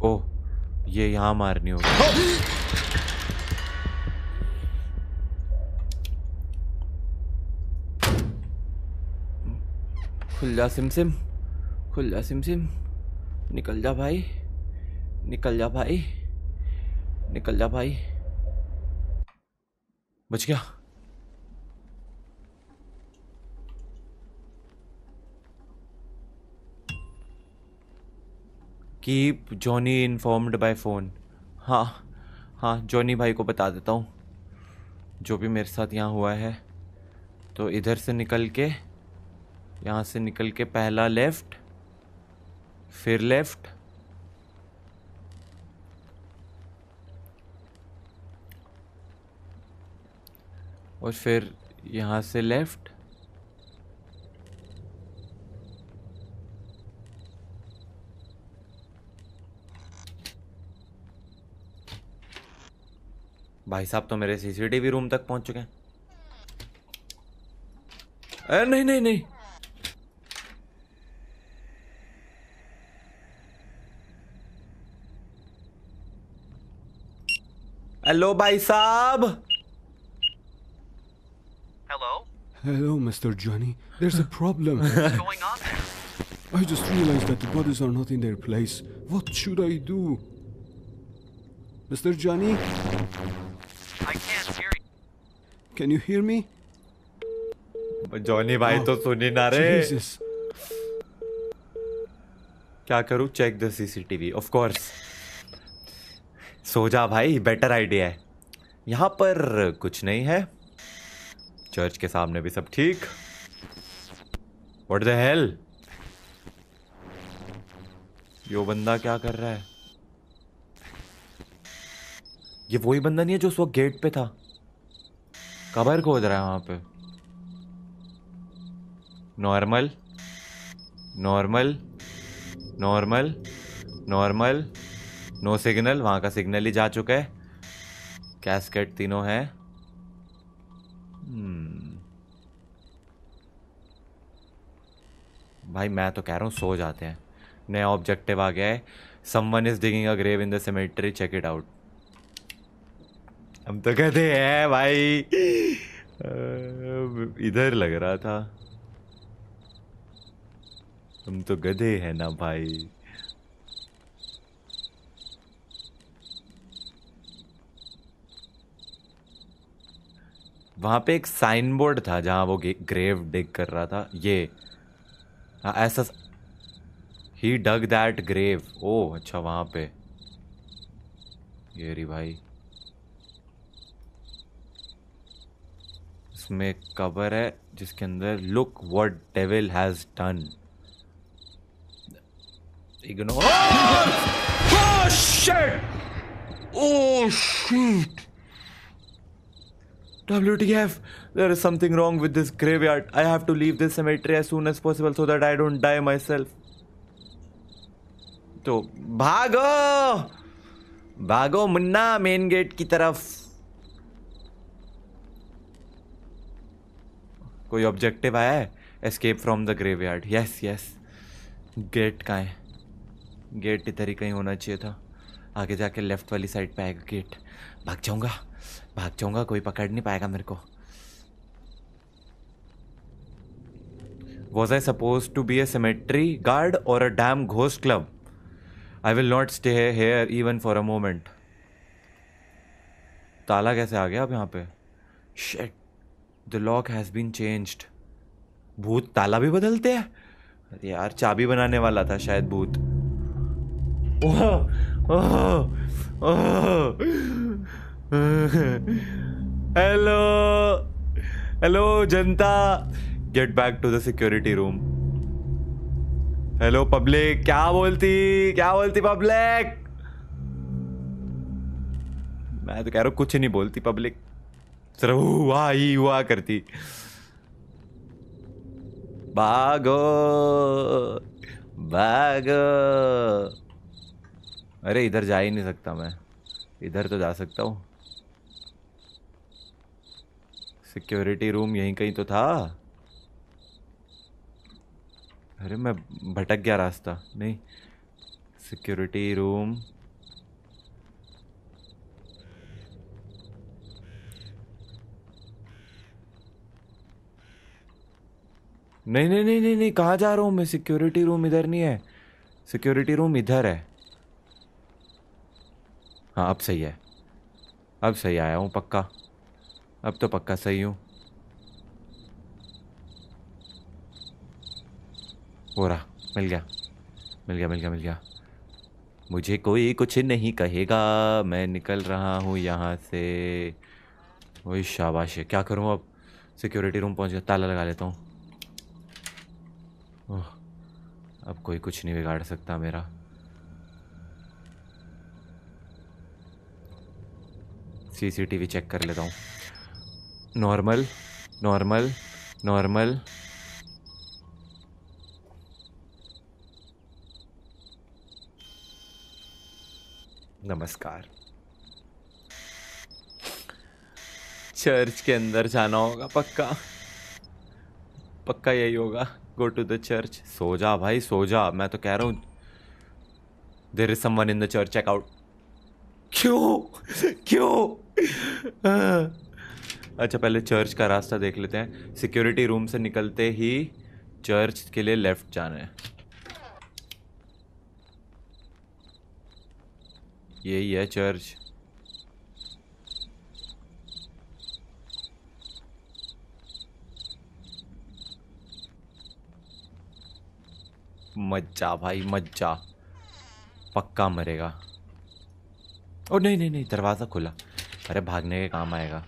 ओह, ये यहां मारनी होगी. खुल जा सिमसिम, खुल जा सिमसिम. निकल जा भाई, निकल जा भाई, निकल जा भाई. बच गया. Keep Johnny informed by phone. हाँ, जॉनी भाई को बता देता हूँ जो भी मेरे साथ यहाँ हुआ है. तो इधर से निकल के, यहाँ से निकल के पहला लेफ्ट, फिर लेफ्ट, और फिर यहाँ से लेफ्ट. भाई साहब तो मेरे सीसीटीवी रूम तक पहुंच चुके हैं. अरे नहीं नहीं नहीं, हेलो भाई साहब. Hello, Mr. Johnny. There's a problem. What's going on there? I just realized that the bodies are not in their place. What should I do? Mr. Johnny, I can't hear you. can you hear me? Johnny भाई तो सुनी ना रे. Jesus. क्या करूं? Check the CCTV. Of course. सो जा भाई, बेटर आइडिया है. यहाँ पर कुछ नहीं है. चर्च के सामने भी सब ठीक. What the hell? यो बंदा क्या कर रहा है? ये वही बंदा नहीं है जो उस वक्त गेट पे था? कबर खोद रहा है वहां पे. Normal normal normal normal. No signal. वहां का सिग्नल ही जा चुका है. कैस्केट तीनों है। भाई मैं तो कह रहा हूँ सो जाते हैं। नया ऑब्जेक्टिव आ गया है, someone is digging a grave in the cemetery, check it out. हम तो कहते हैं भाई इधर लग रहा था। हम तो गधे हैं ना भाई। वहां पे एक साइन बोर्ड था जहां वो ग्रेव डिग कर रहा था। ये हाँ ऐसा, ही डग दैट ग्रेव। ओह अच्छा वहां पे ये रही भाई। इसमें एक कवर है जिसके अंदर look what devil has done. Ignore. Oh shit, oh shit, WTF, there is something wrong with this graveyard. I have to leave this cemetery as soon as possible so that I don't die myself. तो भागो भागो मुन्ना मेन गेट की तरफ। कोई ऑब्जेक्टिव आया है? Escape from the graveyard. Yes yes. Gate कहाँ है? गेट इधर ही कहीं होना चाहिए था। आगे जाके लेफ्ट वाली साइड पे आएगा गेट। भाग जाऊंगा, कोई पकड़ नहीं पाएगा मेरे को। Was I supposed to be a cemetery guard or a damn ghost club? I will not stay here even for a moment. ताला कैसे आ गया अब यहाँ पे? Shit, the lock has been changed. भूत ताला भी बदलते हैं? अरे यार चाबी बनाने वाला था शायद भूत। Oh oh oh. हेलो जनता, get back to the security room. Hello public, क्या बोलती पब्लिक? मैं तो कह रहा हूं कुछ नहीं बोलती पब्लिक, सिर्फ हुआ ही हुआ करती। भागो भागो। अरे इधर जा ही नहीं सकता मैं, इधर तो जा सकता हूँ। सिक्योरिटी रूम यहीं कहीं तो था। अरे मैं भटक गया रास्ता। नहीं, सिक्योरिटी रूम नहीं नहीं नहीं नहीं नहीं, कहाँ जा रहा हूँ मैं? सिक्योरिटी रूम इधर नहीं है, सिक्योरिटी रूम इधर है। हाँ अब सही है, अब सही आया हूँ पक्का, अब तो पक्का सही हूँ। हो रहा, मिल गया मिल गया मिल गया मिल गया। मुझे कोई कुछ नहीं कहेगा, मैं निकल रहा हूँ यहाँ से। वही शाबाश है। क्या करूँ अब? सिक्योरिटी रूम पहुँच गया, ताला लगा लेता हूँ। ओह, अब कोई कुछ नहीं बिगाड़ सकता मेरा। सीसीटीवी चेक कर लेता हूँ। Normal normal normal. नमस्कार। चर्च के अंदर जाना होगा पक्का, पक्का यही होगा। Go to the church. सो जा भाई सो जा, मैं तो कह रहा हूँ। There is someone in the church, check out. क्यों क्यों? अच्छा पहले चर्च का रास्ता देख लेते हैं। सिक्योरिटी रूम से निकलते ही चर्च के लिए लेफ्ट जाना है। यही है चर्च। मत जा भाई मत जा, पक्का मरेगा। ओ नहीं नहीं नहीं, दरवाजा खुला। अरे भागने के काम आएगा।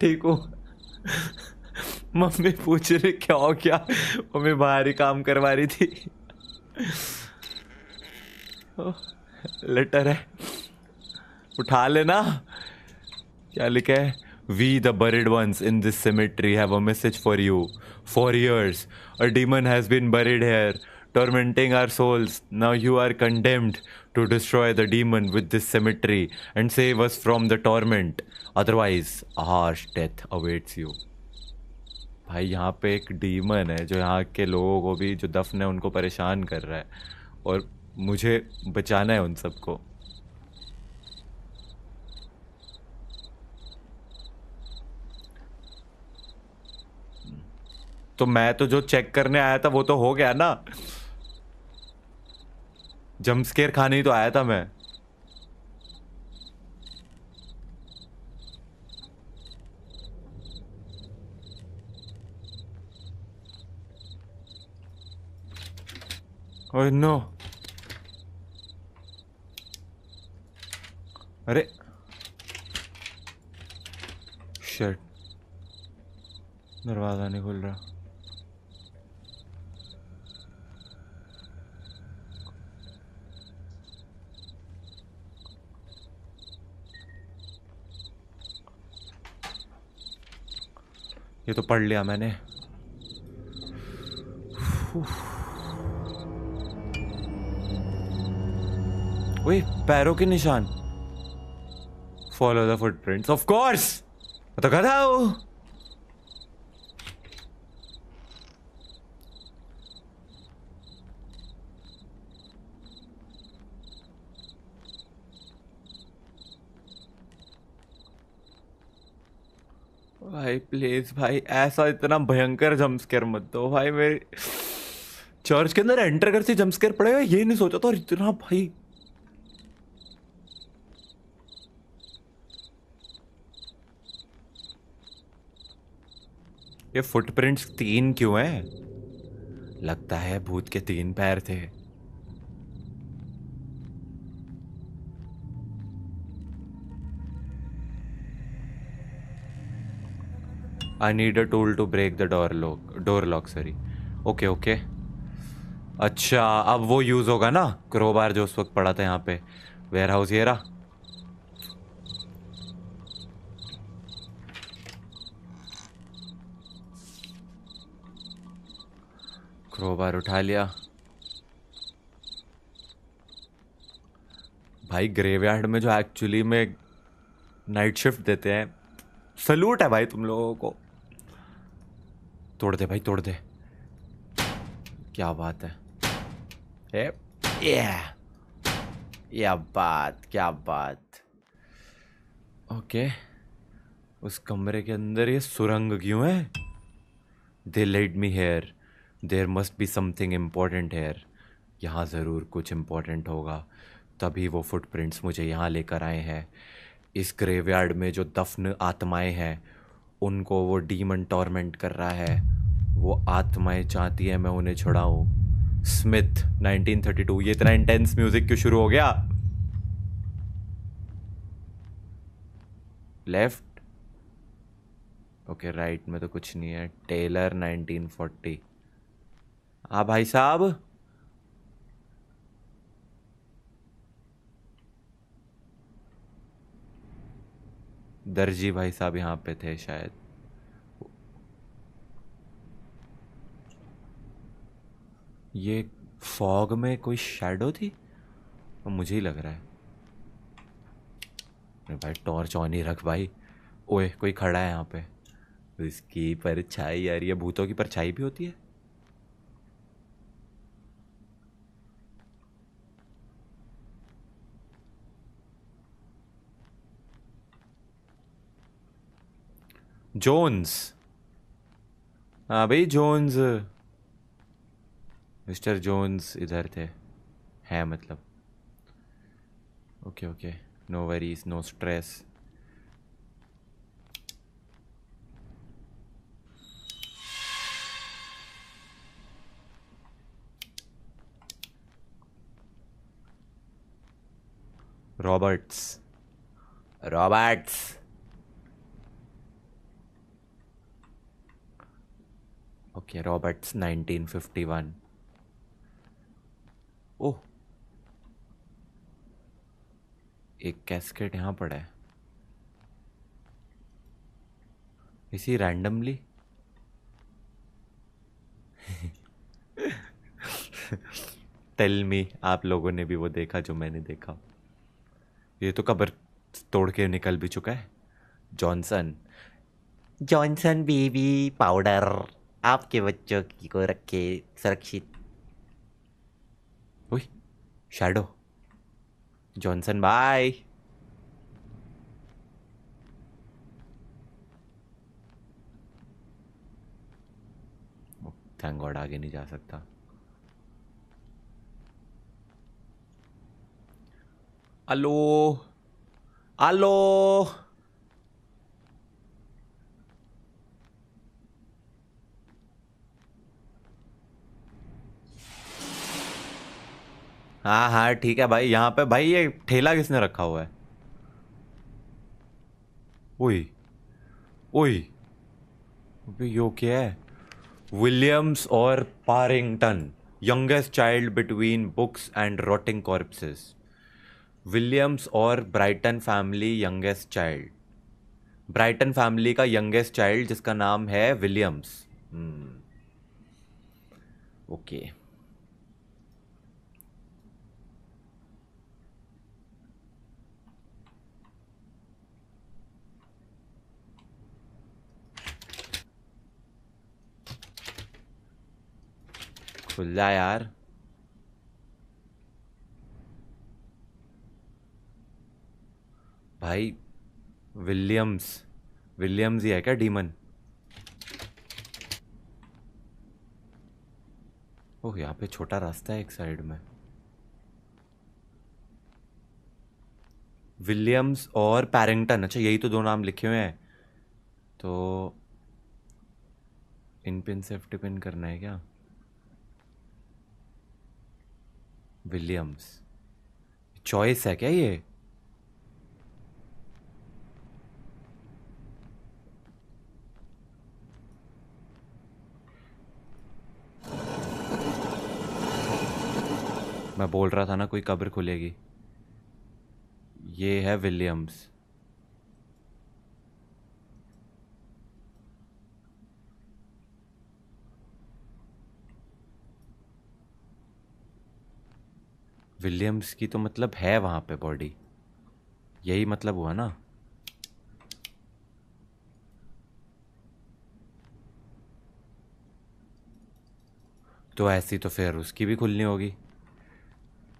ठीक हूँ मम्मी पूछ रही क्या हो क्या, मम्मी बाहर ही काम करवा रही थी। लेटर है, उठा लेना। क्या लिखा है? We the buried ones in this cemetery have a message for you. For years, a demon has been buried here, tormenting our souls. Now you are condemned to destroy the demon with this cemetery and save us from the torment. Otherwise, a harsh death awaits you. भाई यहाँ पे एक डीमन है जो यहाँ के लोगों को भी, जो दफन है उनको परेशान कर रहा है, और मुझे बचाना है उन सबको। तो मैं तो जो चेक करने आया था वो तो हो गया ना, जंप स्केयर खाने ही तो आया था मैं। ओह नो, अरे शिट, दरवाजा नहीं खुल रहा। ये तो पढ़ लिया मैंने। ओए पैरों के निशान। Follow the footprints, of course, मैं तो गधा हूं। भाई प्लीज भाई, ऐसा इतना भयंकर जंप स्केयर मत दो भाई। मेरे चर्च के अंदर एंटर करते जंप स्केयर पड़ेगा ये नहीं सोचा था, और इतना भाई। ये फुटप्रिंट्स 3 क्यों हैं? लगता है भूत के 3 पैर थे। I need a tool to break the door lock, sorry. Okay okay, अच्छा अब वो यूज होगा ना, क्रोबार जो उस वक्त पड़ा था यहाँ पे वेयर हाउस। ये रहा। क्रोबार उठा लिया। भाई ग्रेवयार्ड में जो एक्चुअली में नाइट शिफ्ट देते हैं, सलूट है भाई तुम लोगों को। तोड़ दे भाई, तोड़ दे। क्या बात है। क्या बात, क्या बात। ओके, उस कमरे के अंदर ये सुरंग क्यों है? They led me here, there must be something important here. यहाँ ज़रूर कुछ इम्पोर्टेंट होगा, तभी वो फुटप्रिंट्स मुझे यहाँ लेकर आए हैं। इस ग्रेवयार्ड में जो दफन आत्माएं हैं उनको वो डीमन टॉर्मेंट कर रहा है। वो आत्माएं चाहती है मैं उन्हें छुड़ाऊं। स्मिथ 1932। ये इतना इंटेंस म्यूजिक क्यों शुरू हो गया? लेफ्ट, ओके राइट में तो कुछ नहीं है। टेलर 1940। हाँ भाई साहब, दर्जी भाई साहब यहाँ पे थे शायद। ये फॉग में कोई शैडो थी, और मुझे ही लग रहा है। अरे भाई टॉर्च ऑन ही रख भाई। ओए कोई खड़ा है यहाँ पे। इसकी परछाई यार, ये भूतों की परछाई भी होती है। जोन्स, हाँ भाई जोन्स, मिस्टर जोन्स इधर थे, हैं मतलब। Okay okay, no worries, no stress. Roberts, Roberts. Okay, Roberts 1951। Oh, एक कैस्केट यहाँ पड़ा है। इसी रैंडमली टेल मी, आप लोगों ने भी वो देखा जो मैंने देखा? ये तो कब्र तोड़ के निकल भी चुका है। जॉनसन, जॉनसन बेबी पाउडर आपके बच्चों की को रखे सुरक्षित। ओए, shadow. Johnson bye. Thank god आगे नहीं जा सकता। Hello, hello. हाँ हाँ ठीक है भाई। यहाँ पे भाई ये ठेला किसने रखा हुआ है? ओए ओए, अबे यो क्या है? विलियम्स और Parrington, youngest child between books and rotting corpses. Williams और Brighton family youngest child. Brighton family का यंगेस्ट चाइल्ड जिसका नाम है विलियम्स। ओके। खुल जा यार। भाई विलियम्स, विलियम्स ही है क्या डीमन? ओह, यहाँ पे छोटा रास्ता है एक साइड में। विलियम्स और पैरिंगटन, अच्छा यही तो दो नाम लिखे हुए हैं। तो इन पिन सेफ्टी पिन करना है क्या? विलियम्स चॉइस है क्या ये? मैं बोल रहा था ना कोई कब्र खुलेगी। ये है विलियम्स। विलियम्स की तो मतलब है वहां पे बॉडी, यही मतलब हुआ ना? तो ऐसी तो फिर उसकी भी खुलनी होगी।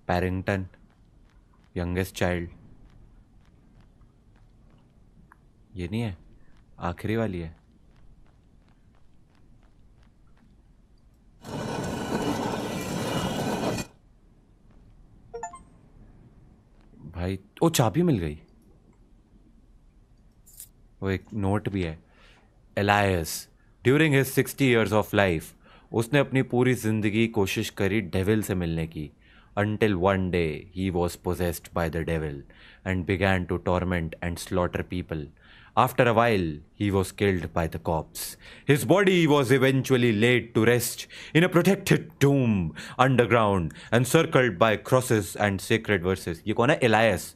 पैरिंगटन यंगेस्ट चाइल्ड, ये नहीं है? आखिरी वाली है। भाई ओ, चाबी मिल गई। वो एक नोट भी है। Alliance, during his 60 years of life, उसने अपनी पूरी जिंदगी कोशिश करी डेविल से मिलने की, until one day he was possessed by the devil and began to torment and slaughter people. After a while, he was killed by the cops. His body was eventually laid to rest in a protected tomb underground, encircled by crosses and sacred verses. ये कौन है? एलायस।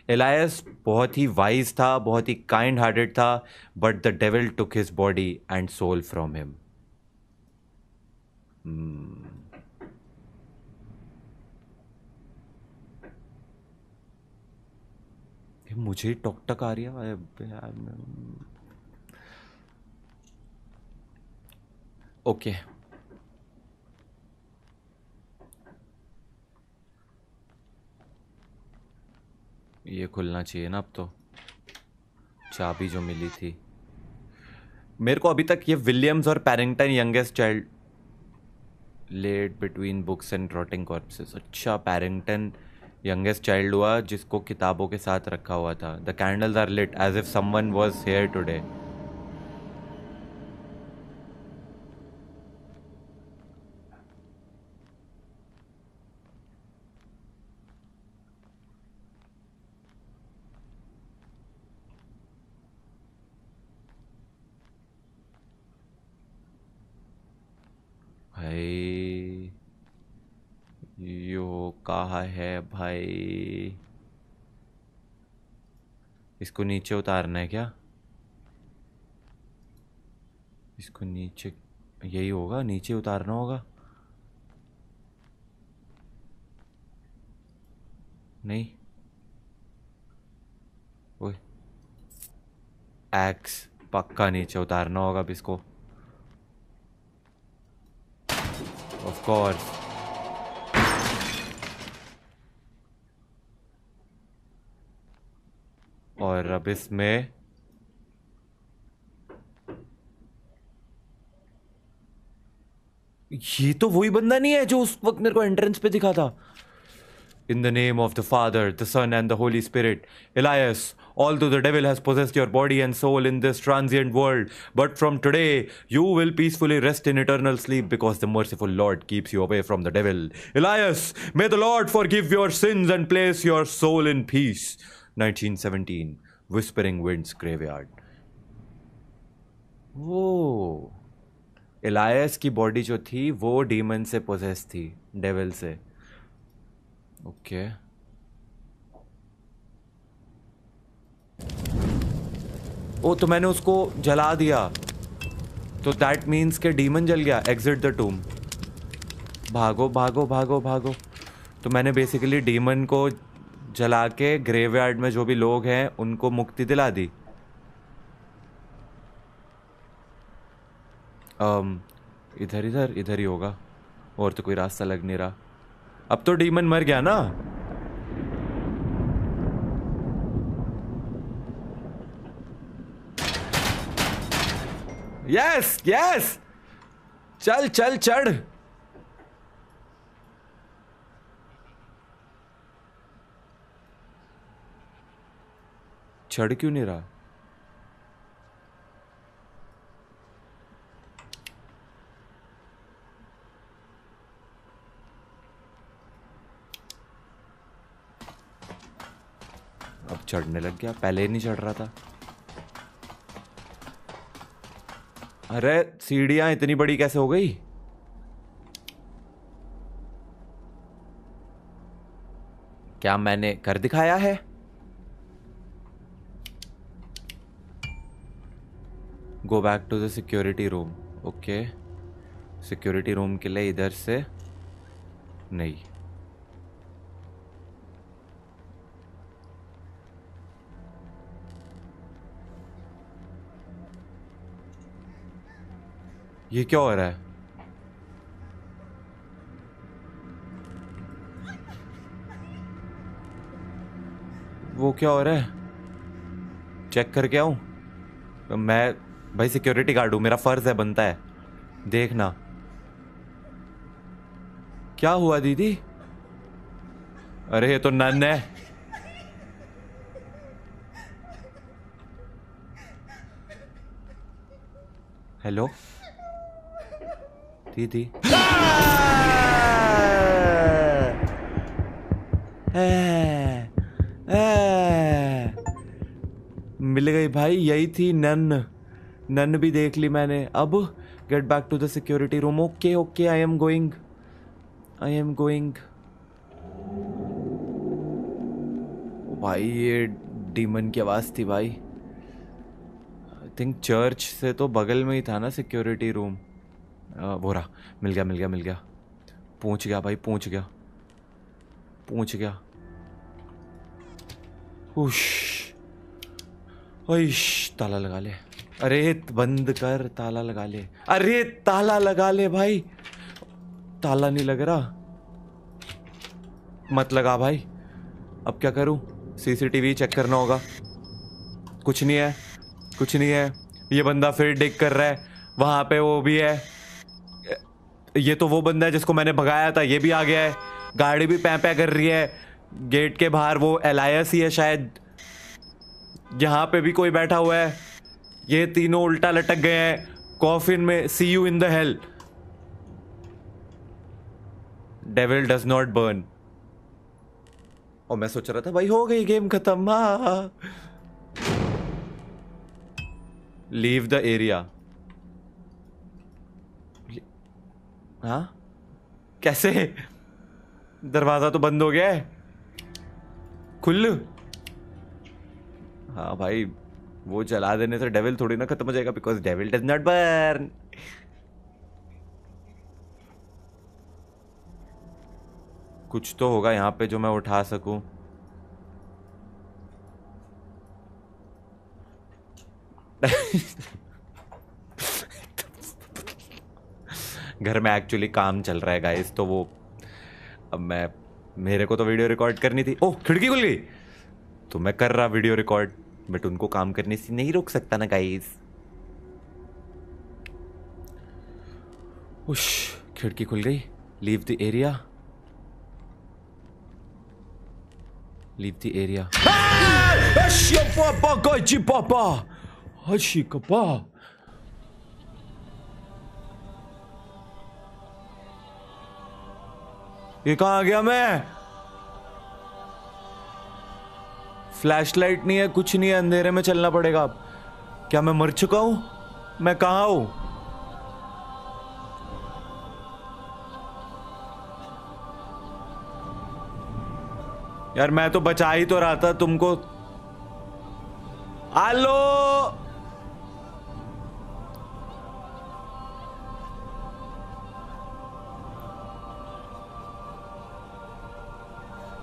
एलायस बहुत ही वाइज था, बहुत ही काइंड हार्टेड था, but the devil took his body and soul from him. मुझे ही टक टक आ रही है यार। ओके, ये खुलना चाहिए ना अब तो। चाबी जो मिली थी मेरे को अभी तक, ये विलियम्स और Parrington youngest child led between books and rotting corpses. अच्छा, पैरिंगटन यंगेस्ट चाइल्ड हुआ जिसको किताबों के साथ रखा हुआ था। The candles are lit as if someone was here today. कहाँ है भाई? इसको नीचे उतारना है क्या? इसको नीचे, यही होगा, नीचे उतारना होगा। नहीं, ओए, एक्स पक्का नीचे उतारना होगा अब इसको, ऑफ कोर्स। और अब इसमें ये तो वही बंदा नहीं है जो उस वक्त मेरे को एंट्रेंस पे दिखा था। In the name of the Father, the Son, and the Holy Spirit, Elias, although the devil has possessed your body and soul in this transient world, but from today you will peacefully rest in eternal sleep because the merciful Lord keeps you away from the devil. Elias, may the Lord forgive your sins and place your soul in peace. 1917, Whispering Winds Graveyard. वो एलायस की बॉडी जो थी वो डीमन से पोजेस थी, डेविल से। ओके ओ, तो मैंने उसको जला दिया, तो दैट मीन्स के डीमन जल गया। एग्जिट द टूम, भागो भागो भागो भागो। तो मैंने बेसिकली डीमन को जला के ग्रेवयार्ड में जो भी लोग हैं उनको मुक्ति दिला दी। इधर इधर इधर ही होगा, और तो कोई रास्ता लग नहीं रहा। अब तो डीमन मर गया ना? यस यस, चल चल चढ़। चढ़ क्यों नहीं रहा? अब चढ़ने लग गया, पहले नहीं चढ़ रहा था। अरे सीढ़ियां इतनी बड़ी कैसे हो गई? क्या मैंने कर दिखाया है? Go back to the security room. Okay, security room के लिए इधर से नहीं। ये क्या हो रहा है? वो क्या हो रहा है? चेक करके आऊं? मैं भाई सिक्योरिटी गार्ड हूं, मेरा फर्ज है, बनता है देखना। क्या हुआ दीदी? अरे ये तो नन है। हेलो दीदी। मिल गई भाई, यही थी नन। नन भी देख ली मैंने। अब get back to the security room. Okay okay, I am going, I am going. भाई ये डीमन की आवाज थी भाई। आई थिंक चर्च से तो बगल में ही था ना सिक्योरिटी रूम। वो रहा, मिल गया मिल गया मिल गया। पूछ गया भाई, पूछ गया पूछ गया। उश ओइश, ताला लगा ले। अरे बंद कर, ताला लगा ले। अरे ताला लगा ले भाई, ताला नहीं लग रहा। मत लगा भाई। अब क्या करूं? सीसीटीवी चेक करना होगा। कुछ नहीं है, कुछ नहीं है। ये बंदा फिर डिग कर रहा है, वहां पे वो भी है। ये तो वो बंदा है जिसको मैंने भगाया था, ये भी आ गया है। गाड़ी भी पैं पैं कर रही है गेट के बाहर। वो एलायस ही है शायद। यहाँ पे भी कोई बैठा हुआ है। ये तीनों उल्टा लटक गए हैं कॉफिन में। See you in the hell. Devil does not burn. और मैं सोच रहा था भाई हो गई गेम खत्म। Leave the area. हाँ कैसे? दरवाजा तो बंद हो गया है। खुल। हाँ भाई, वो जला देने से डेविल थोड़ी ना खत्म हो जाएगा, because devil does not burn. कुछ तो होगा यहाँ पे जो मैं उठा सकूं। घर में एक्चुअली काम चल रहा है गाइस, तो वो अब मेरे को तो वीडियो रिकॉर्ड करनी थी। ओह, खिड़की खुल गई, तो मैं कर रहा वीडियो रिकॉर्ड, बट उनको काम करने से नहीं रोक सकता ना गाइस। उश, खिड़की खुल गई। Leave the area, leave the area. ये कहाँ आ गया मैं? फ्लैशलाइट नहीं है, कुछ नहीं है, अंधेरे में चलना पड़ेगा अब। क्या मैं मर चुका हूं? मैं कहाँ हूं? यार मैं तो बचा ही तो रहा था तुमको। हेलो,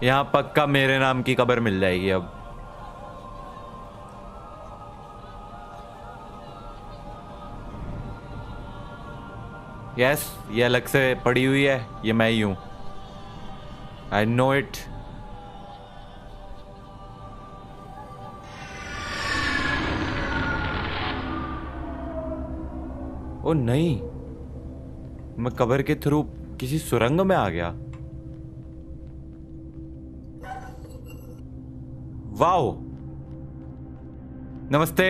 यहां पक्का मेरे नाम की कब्र मिल जाएगी अब। यस, ये अलग से पड़ी हुई है, ये मैं ही हूं। I know it. ओ नहीं, मैं कब्र के थ्रू किसी सुरंग में आ गया। वाओ, नमस्ते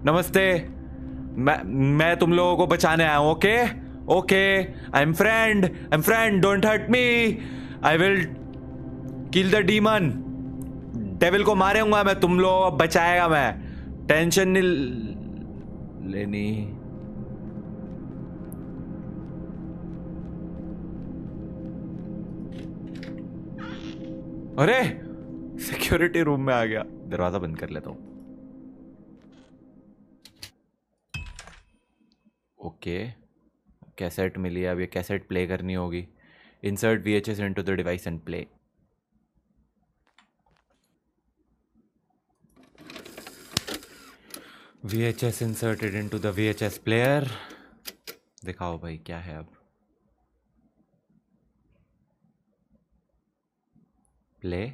नमस्ते। मैं तुम लोगों को बचाने आया हूं। Okay okay, I am friend, don't hurt me, I will kill the demon. Devil को मारूंगा मैं, तुम लोगों को बचाएगा मैं, टेंशन नहीं लेनी। अरे सिक्योरिटी रूम में आ गया। दरवाजा बंद कर लेता हूं। ओके, कैसेट मिली है, अब ये कैसेट प्ले करनी होगी। Insert VHS into the device and play. VHS inserted into the VHS player. दिखाओ भाई क्या है अब। Play.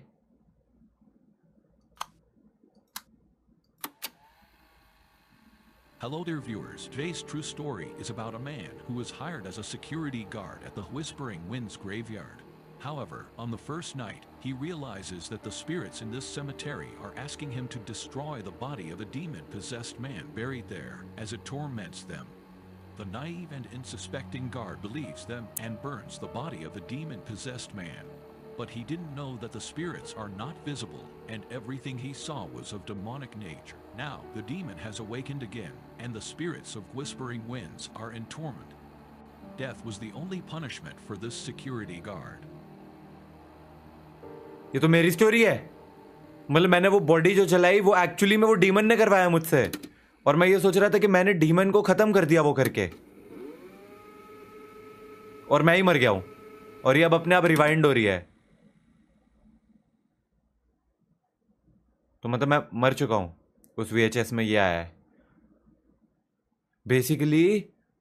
Hello there, viewers. Today's true story is about a man who was hired as a security guard at the Whispering Winds graveyard. However, on the first night, he realizes that the spirits in this cemetery are asking him to destroy the body of a demon-possessed man buried there as it torments them. The naive and unsuspecting guard believes them and burns the body of the demon-possessed man. But he didn't know that the spirits are not visible and everything he saw was of demonic nature. Now, the demon has awakened again and the spirits of Whispering Winds are in torment. Death was the only punishment for this security guard. ये तो मेरी स्टोरी है। मतलब मैंने वो बॉडी जो चलाई वो एक्चुअली में वो डीमन ने करवाया मुझसे, और मैं ये सोच रहा था कि मैंने डीमन को खत्म कर दिया वो करके, और मैं ही मर गया हूं, और ये अब अपने आप रिवाइंड हो रही है। तो मतलब मैं मर चुका हूं। उस VHS में ये आया है बेसिकली।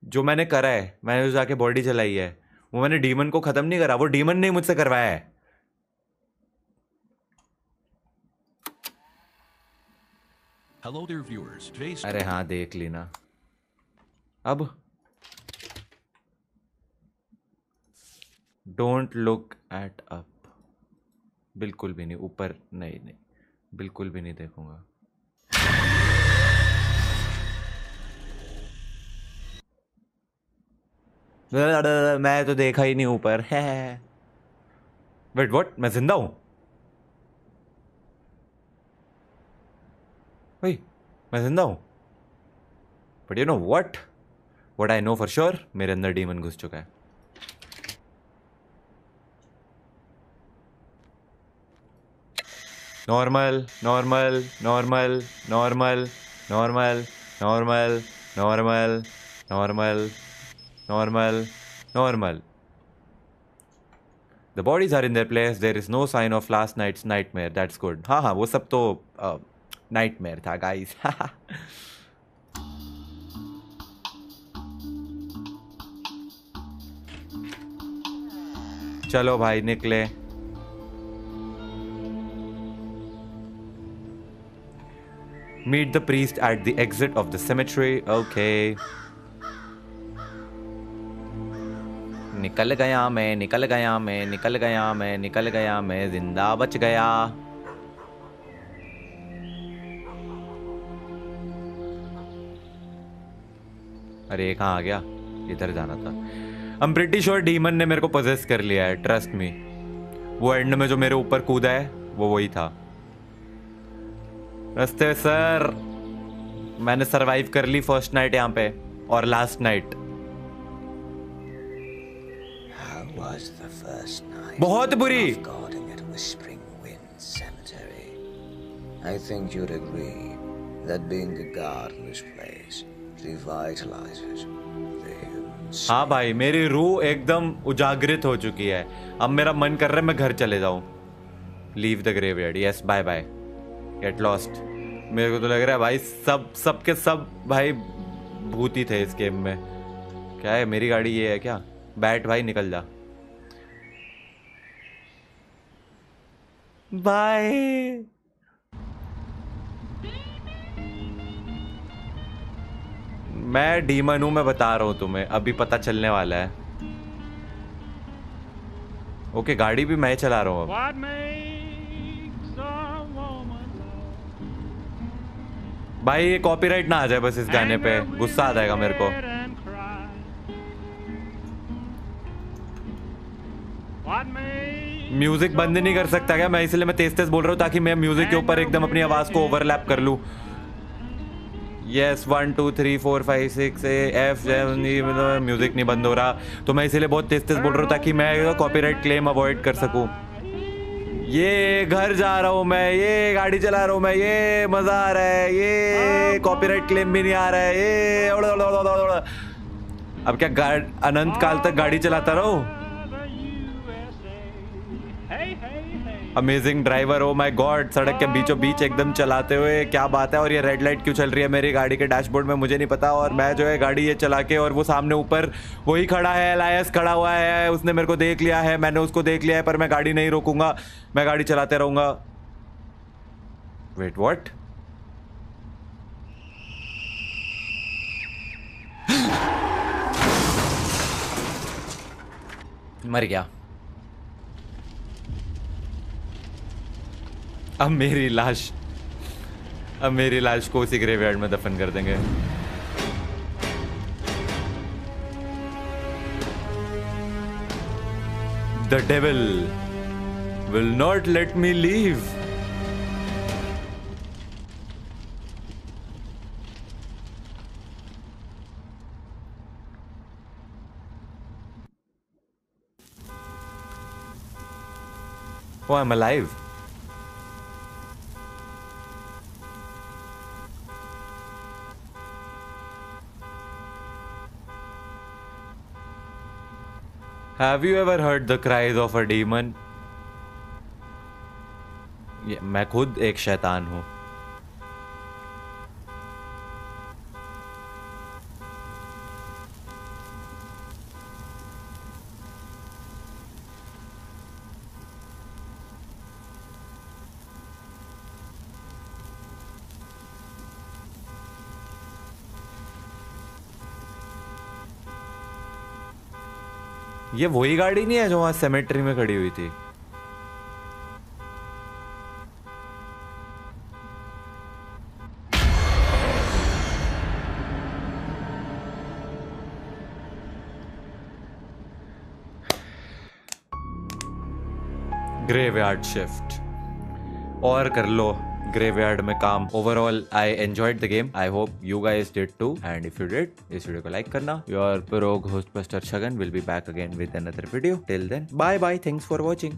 जो मैंने करा है, मैंने जो जाके बॉडी जलाई है, वो मैंने डीमन को खत्म नहीं करा, वो डीमन ने मुझसे करवाया है। Hello there, viewers. Today's अरे हाँ, देख ली ना। अब डोंट लुक एट अप। बिल्कुल भी नहीं, ऊपर नहीं, बिल्कुल भी नहीं देखूंगा। मैं तो देखा ही नहीं ऊपर है। वेट व्हाट, मैं जिंदा हूं? भाई मैं जिंदा हूं, but you know what I know for sure, मेरे अंदर डीमन घुस चुका है। Normal normal normal normal normal normal normal normal normal normal. The bodies are in their place. There is no sign of last night's nightmare. That's good. हाँ हाँ वो सब तो nightmare था guys. चलो भाई निकले. Meet the priest at the exit of the cemetery. Okay. निकल गया मैं, निकल गया मैं, निकल गया मैं, निकल गया मैं, जिंदा बच गया. अरे ये कहाँ आ गया? इधर जाना था. I'm pretty sure डीमन ने मेरे को पोजेस कर लिया है. Trust me. वो एंड में जो मेरे ऊपर कूदा है वो वही था. रस्ते सर मैंने सरवाइव कर ली फर्स्ट नाइट यहाँ पे और last night. Was the first night बहुत बुरी. of guarding at Whispering Winds Cemetery. I think you'd agree that being a guard in this place revitalizes the human. हाँ भाई मेरी रूह एकदम उजागरित हो चुकी है. अब मेरा मन कर रहा है मैं घर चले जाऊं. Leave the graveyard. Yes bye bye. Get lost. मेरे को तो लग रहा है भाई सब के सब भाई भूती थे इस गेम में. क्या है मेरी गाड़ी ये है क्या? बैठ भाई निकल जा. बाय. मैं डीमन हूं. मैं बता रहा हूं तुम्हें अभी पता चलने वाला है. ओके गाड़ी भी मैं चला रहा हूं अब. भाई ये कॉपीराइट ना आ जाए बस इस गाने पे. गुस्सा आ जाएगा मेरे को. म्यूजिक बंद नहीं कर सकता क्या मैं? इसलिए मैं तेज तेज बोल रहा हूँ ताकि मैं म्यूजिक के ऊपर एकदम अपनी आवाज को ओवरलैप कर लूं. यस 1 2 3 4 5 6 F म्यूजिक नहीं बंद हो रहा तो मैं इसीलिए बहुत तेज तेज बोल रहा हूँ ताकि मैं कॉपीराइट क्लेम अवॉइड कर सकूं. ये घर जा रहा हूँ मैं. ये गाड़ी चला रहा हूँ मैं. ये मजा आ रहा है. ये कॉपीराइट क्लेम भी नहीं आ रहा है. ये अब क्या अनंत काल तक गाड़ी चलाता रहूं? Amazing driver. Oh my God. सड़क के बीचों बीच एकदम चलाते हुए. क्या बात है. और ये रेड लाइट क्यों चल रही है मेरी गाड़ी के डैशबोर्ड में मुझे नहीं पता. और मैं जो है गाड़ी ये चला के और वो सामने ऊपर वही खड़ा है. एलायस खड़ा हुआ है. उसने मेरे को देख लिया है. मैंने उसको देख लिया है पर मैं गाड़ी नहीं रोकूंगा. मैं गाड़ी चलाते रहूंगा. Wait what? मर गया. अब मेरी लाश को उसी ग्रेवयार्ड में दफन कर देंगे. The devil will not let me leave. Oh, I'm alive. Have you ever heard the cries of a demon? मैं खुद एक शैतान हूं. ये वही गाड़ी नहीं है जो वहां सेमेट्री में खड़ी हुई थी? ग्रेवयार्ड शिफ्ट और कर लो ग्रेवयार्ड में काम. Overall I enjoyed the game. I hope you guys did too. And if you did इस वीडियो को लाइक करना. Your pro host mister Chhagan will be back again with another video. Till then bye bye. Thanks for watching.